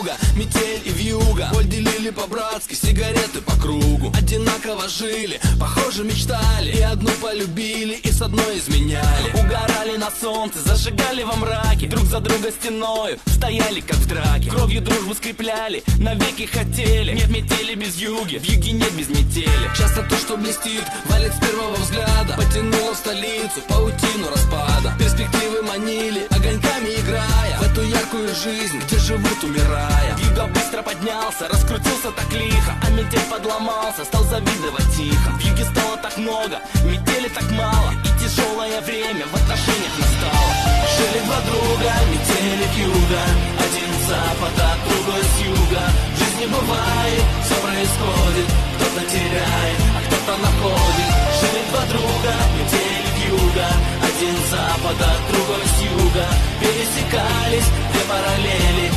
юга, метель и вьюга. Боль делили по-братски, сигареты по кругу. Одинаково жили, похоже мечтали. И одну полюбили, и с одной изменяли. Угорали на солнце, зажигали во мраке. Друг за друга стеною, стояли как в драке. Кровью дружбу скрепляли, навеки хотели. Нет метели без юги, в юге нет без метели. Часто то, что блестит, валит с первого взгляда. Потянуло в столицу, паутину распада. Перспективы манили, огоньками играя в эту яркую жизнь, где живут умирая. Юга быстро поднялся, раскрутился так лихо. А метель подломался, стал завидовать тихо. В юге стало так много, метели так мало. И тяжелое время в отношениях настало. Жили два друга, метели к юга. Один с запада, другой с юга. В жизни бывает, все происходит. Кто-то теряет, а кто-то находит. Жили два друга, метели к юга. Один с запада, другой с юга. Пересекались две параллели.